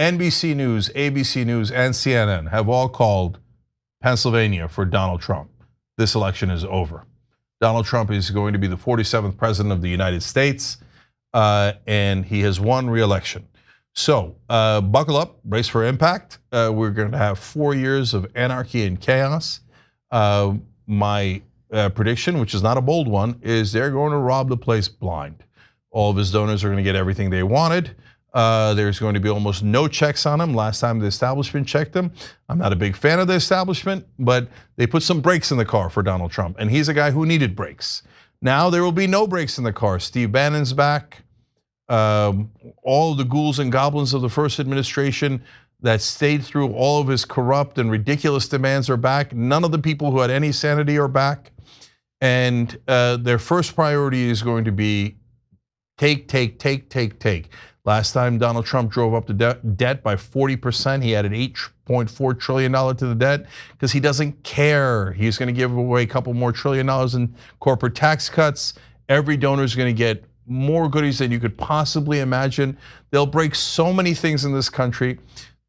NBC News, ABC News, and CNN have all called Pennsylvania for Donald Trump. This election is over. Donald Trump is going to be the 47th president of the United States, and he has won re-election. So buckle up, brace for impact. We're going to have 4 years of anarchy and chaos. My prediction, which is not a bold one, is they're going to rob the place blind. All of his donors are going to get everything they wanted. There's going to be almost no checks on him. Last time the establishment checked him, I'm not a big fan of the establishment, but they put some brakes in the car for Donald Trump, and he's a guy who needed brakes. Now there will be no brakes in the car. Steve Bannon's back. All the ghouls and goblins of the first administration that stayed through all of his corrupt and ridiculous demands are back. None of the people who had any sanity are back. And their first priority is going to be take. Last time Donald Trump drove up the debt by 40%, he added $8.4 trillion to the debt because he doesn't care. He's going to give away a couple more $1 trillion in corporate tax cuts. Every donor is going to get more goodies than you could possibly imagine. They'll break so many things in this country.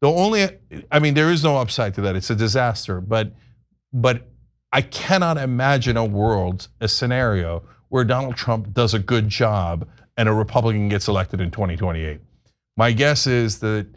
There is no upside to that. It's a disaster. But I cannot imagine a scenario where Donald Trump does a good job and a Republican gets elected in 2028. My guess is that,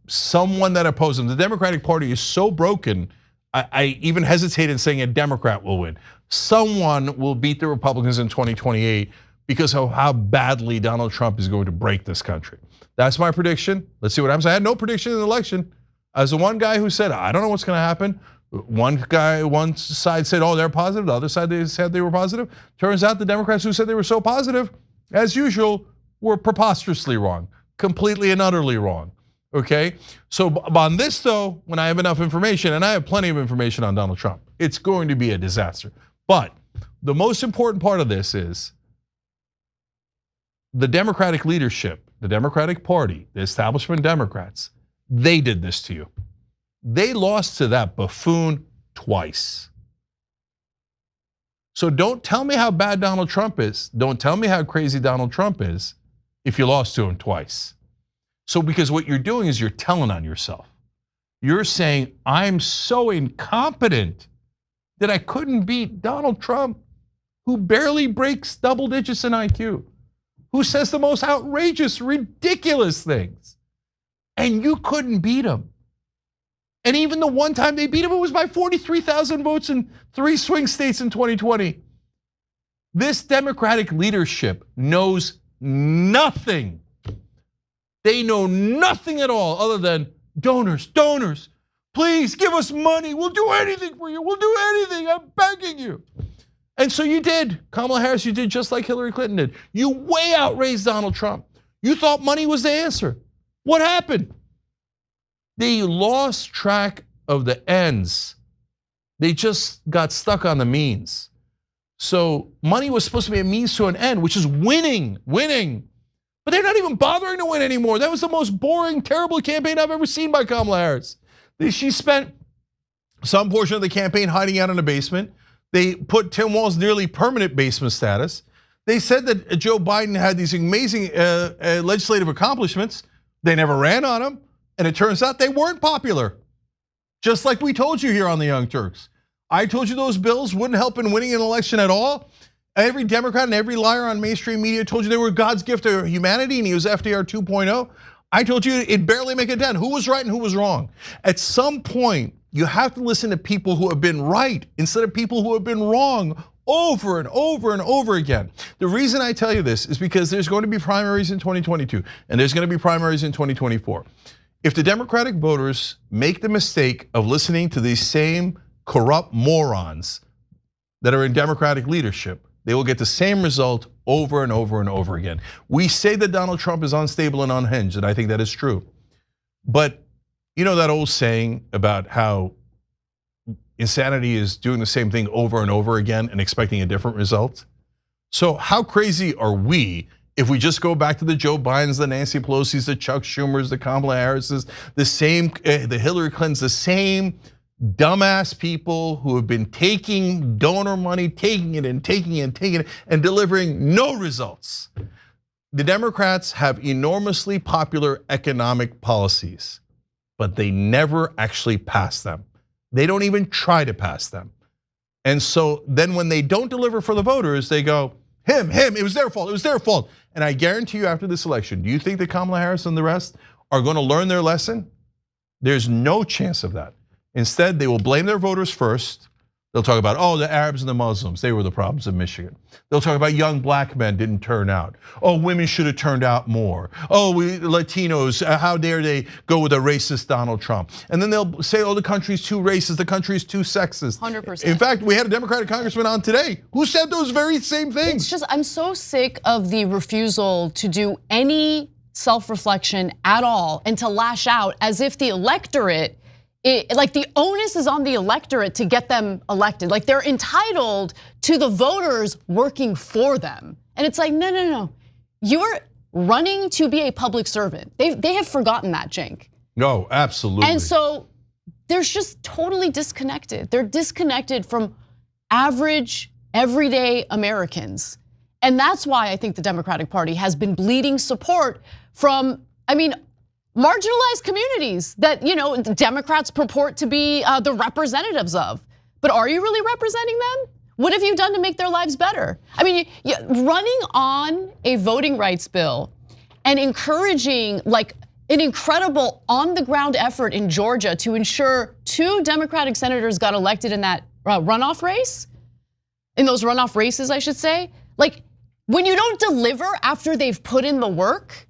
someone that opposed him, the Democratic Party is so broken, I even hesitate in saying a Democrat will win. Someone will beat the Republicans in 2028 because of how badly Donald Trump is going to break this country. That's my prediction. Let's see what happens. I had no prediction in the election. As the one guy who said, I don't know what's going to happen. One side said, oh, they're positive. The other side, they said they were positive. Turns out the Democrats who said they were so positive, as usual, were preposterously wrong, completely and utterly wrong, okay? So on this though, when I have enough information, and I have plenty of information on Donald Trump, it's going to be a disaster. But the most important part of this is the Democratic leadership, the Democratic Party, the establishment Democrats, they did this to you. They lost to that buffoon twice. So don't tell me how bad Donald Trump is. Don't tell me how crazy Donald Trump is if you lost to him twice. So because what you're doing is you're telling on yourself. You're saying, I'm so incompetent that I couldn't beat Donald Trump, who barely breaks double digits in IQ, who says the most outrageous, ridiculous things, and you couldn't beat him. And even the one time they beat him, it was by 43,000 votes in 3 swing states in 2020. This Democratic leadership knows nothing. They know nothing at all other than donors, please give us money. We'll do anything for you. We'll do anything. I'm begging you. And so you did. Kamala Harris, you did just like Hillary Clinton did. You way outraised Donald Trump. You thought money was the answer. What happened? They lost track of the ends. They just got stuck on the means. So money was supposed to be a means to an end, which is winning. But they're not even bothering to win anymore. That was the most boring, terrible campaign I've ever seen by Kamala Harris. She spent some portion of the campaign hiding out in a basement. They put Tim Walz nearly permanent basement status. They said that Joe Biden had these amazing legislative accomplishments. They never ran on him. And it turns out they weren't popular. Just like we told you here on the Young Turks. I told you those bills wouldn't help in winning an election at all. Every Democrat and every liar on mainstream media told you they were God's gift to humanity and he was FDR 2.0. I told you it'd barely make a dent. Who was right and who was wrong? At some point, you have to listen to people who have been right instead of people who have been wrong over and over again. The reason I tell you this is because there's going to be primaries in 2022 and there's going to be primaries in 2024. If the Democratic voters make the mistake of listening to these same corrupt morons that are in Democratic leadership, they will get the same result over and over again. We say that Donald Trump is unstable and unhinged, and I think that is true. But you know that old saying about how insanity is doing the same thing over and over again and expecting a different result? So how crazy are we if we just go back to the Joe Bidens, the Nancy Pelosi's, the Chuck Schumers, the Kamala Harris's, the Hillary Clintons, the same dumbass people who have been taking donor money, taking it and delivering no results. the Democrats have enormously popular economic policies, but they never actually pass them. They don't even try to pass them. And so then when they don't deliver for the voters, they go, him, it was their fault, it was their fault. And I guarantee you after this election, do you think that Kamala Harris and the rest are going to learn their lesson? There's no chance of that. Instead, they will blame their voters first. They'll talk about, oh, the Arabs and the Muslims, they were the problems in Michigan. They'll talk about young black men didn't turn out. Oh, women should have turned out more. Oh, we Latinos, how dare they go with a racist Donald Trump? And then they'll say, oh, the country's too racist, the country's too sexist. 100%. In fact, we had a Democratic congressman on today who said those very same things. It's just, I'm so sick of the refusal to do any self-reflection at all and to lash out as if the electorate, like the onus is on the electorate to get them elected. Like they're entitled to the voters working for them. And it's like, no. You're running to be a public servant. They have forgotten that, Cenk. No, absolutely. And so they're just totally disconnected. They're disconnected from average, everyday Americans. And that's why I think the Democratic Party has been bleeding support from, marginalized communities that the Democrats purport to be the representatives of. But are you really representing them? What have you done to make their lives better? Running on a voting rights bill and encouraging like an incredible on-the-ground effort in Georgia to ensure 2 Democratic senators got elected in that runoff race, in those runoff races, I should say. Like when you don't deliver after they've put in the work,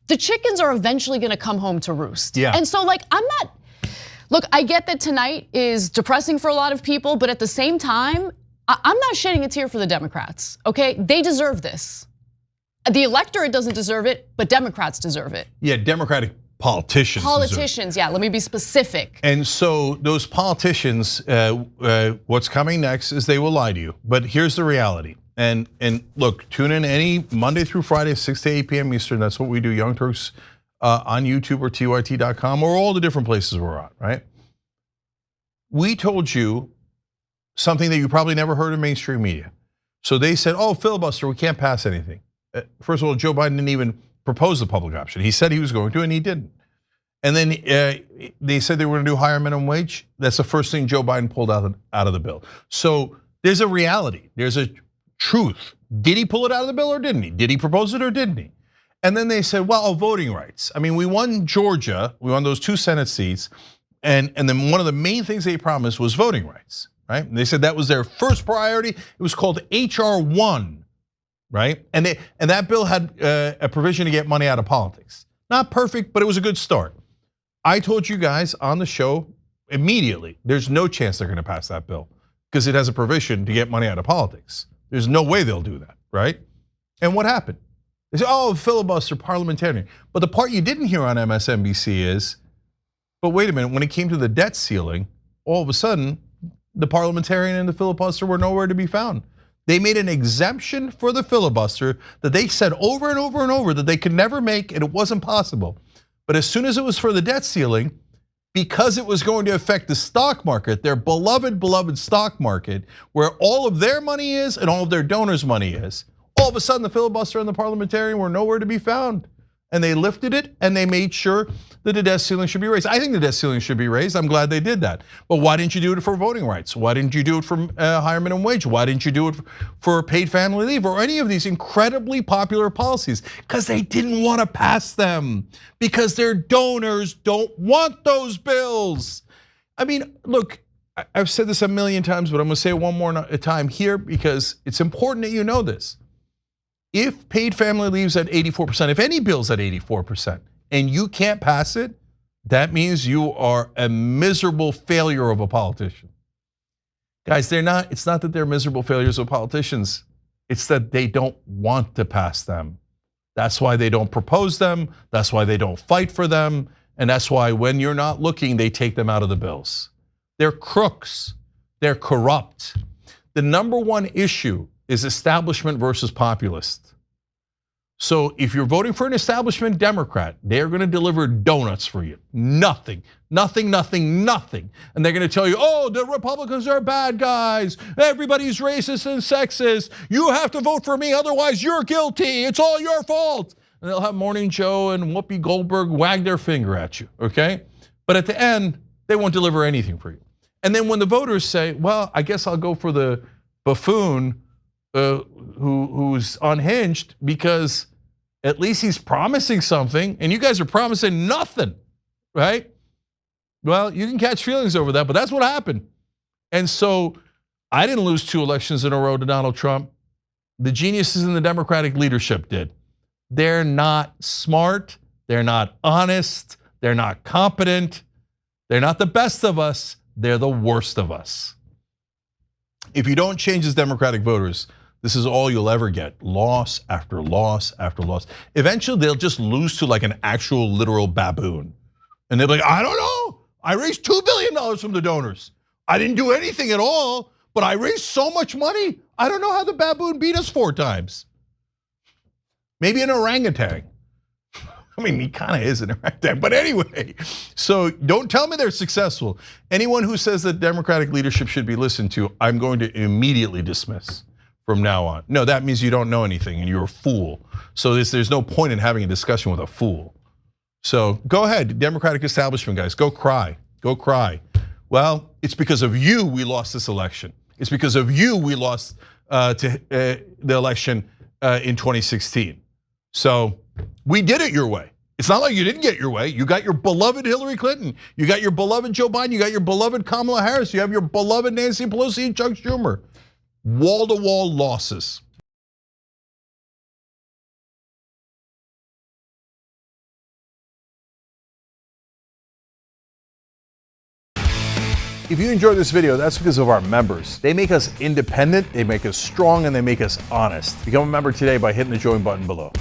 the chickens are eventually gonna come home to roost. Yeah. And so look, I get that tonight is depressing for a lot of people, but at the same time, I'm not shedding a tear for the Democrats, okay? They deserve this. The electorate doesn't deserve it, but Democrats deserve it. Yeah, Democratic politicians. Politicians, yeah, let me be specific. And so those politicians, what's coming next is they will lie to you. But here's the reality. And look, tune in any Monday through Friday, 6 to 8 p.m. Eastern. That's what we do, Young Turks on YouTube or tyt.com or all the different places we're on, right? We told you something that you probably never heard in mainstream media. So they said, oh, filibuster, we can't pass anything. First of all, Joe Biden didn't even propose the public option. He said he was going to and he didn't. And then they said they were going to do higher minimum wage. That's the first thing Joe Biden pulled out of the bill. So there's a reality, there's a truth. Did he pull it out of the bill or didn't he? Did he propose it or didn't he? And then they said, well, voting rights. We won Georgia, we won those 2 Senate seats, and then one of the main things they promised was voting rights, right? And they said that was their first priority. It was called HR 1, right? And that bill had a provision to get money out of politics. Not perfect, but it was a good start. I told you guys on the show immediately, there's no chance they're gonna pass that bill because it has a provision to get money out of politics. There's no way they'll do that, right? And what happened? They say, oh, filibuster, parliamentarian. But the part you didn't hear on MSNBC is, but wait a minute, when it came to the debt ceiling, all of a sudden, the parliamentarian and the filibuster were nowhere to be found. They made an exemption for the filibuster that they said over and over and over that they could never make and it wasn't possible. But as soon as it was for the debt ceiling, because it was going to affect the stock market, their beloved stock market, where all of their money is and all of their donors' money is, all of a sudden the filibuster and the parliamentarian were nowhere to be found. And they lifted it and they made sure that the debt ceiling should be raised. I think the debt ceiling should be raised. I'm glad they did that. But why didn't you do it for voting rights? Why didn't you do it for higher minimum wage? Why didn't you do it for paid family leave or any of these incredibly popular policies? Because they didn't want to pass them. Because their donors don't want those bills. Look, I've said this a million times, but I'm gonna say it one more time here because it's important that you know this. If paid family leave's at 84%, if any bill's at 84%, and you can't pass it, that means you are a miserable failure of a politician. Guys, it's not that they're miserable failures of politicians, it's that they don't want to pass them. That's why they don't propose them, that's why they don't fight for them, and that's why when you're not looking, they take them out of the bills. They're crooks, they're corrupt. The number one issue is establishment versus populist. So if you're voting for an establishment Democrat, they're going to deliver donuts for you. Nothing. And they're going to tell you, oh, the Republicans are bad guys. Everybody's racist and sexist. You have to vote for me, otherwise you're guilty. It's all your fault. And they'll have Morning Joe and Whoopi Goldberg wag their finger at you, okay? But at the end, they won't deliver anything for you. And then when the voters say, well, I guess I'll go for the buffoon who's unhinged because at least he's promising something, and you guys are promising nothing, right? Well, you can catch feelings over that, but that's what happened. And so I didn't lose 2 elections in a row to Donald Trump. The geniuses in the Democratic leadership did. They're not smart, they're not honest, they're not competent, they're not the best of us, they're the worst of us. If you don't change as Democratic voters, this is all you'll ever get. Loss after loss after loss. Eventually, they'll just lose to like an actual literal baboon. And they'll be like, I don't know. I raised $2 billion from the donors. I didn't do anything at all, but I raised so much money. I don't know how the baboon beat us 4 times. Maybe an orangutan. I mean, he kind of is an orangutan, but anyway. So don't tell me they're successful. Anyone who says that Democratic leadership should be listened to, I'm going to immediately dismiss from now on. No, that means you don't know anything and you're a fool. So there's no point in having a discussion with a fool. So go ahead, Democratic establishment guys, go cry, go cry. Well, it's because of you we lost this election. It's because of you we lost the election in 2016. So we did it your way. It's not like you didn't get your way. You got your beloved Hillary Clinton. You got your beloved Joe Biden. You got your beloved Kamala Harris. You have your beloved Nancy Pelosi and Chuck Schumer. Wall-to-wall losses. If you enjoyed this video, that's because of our members. They make us independent, they make us strong, and they make us honest. Become a member today by hitting the join button below.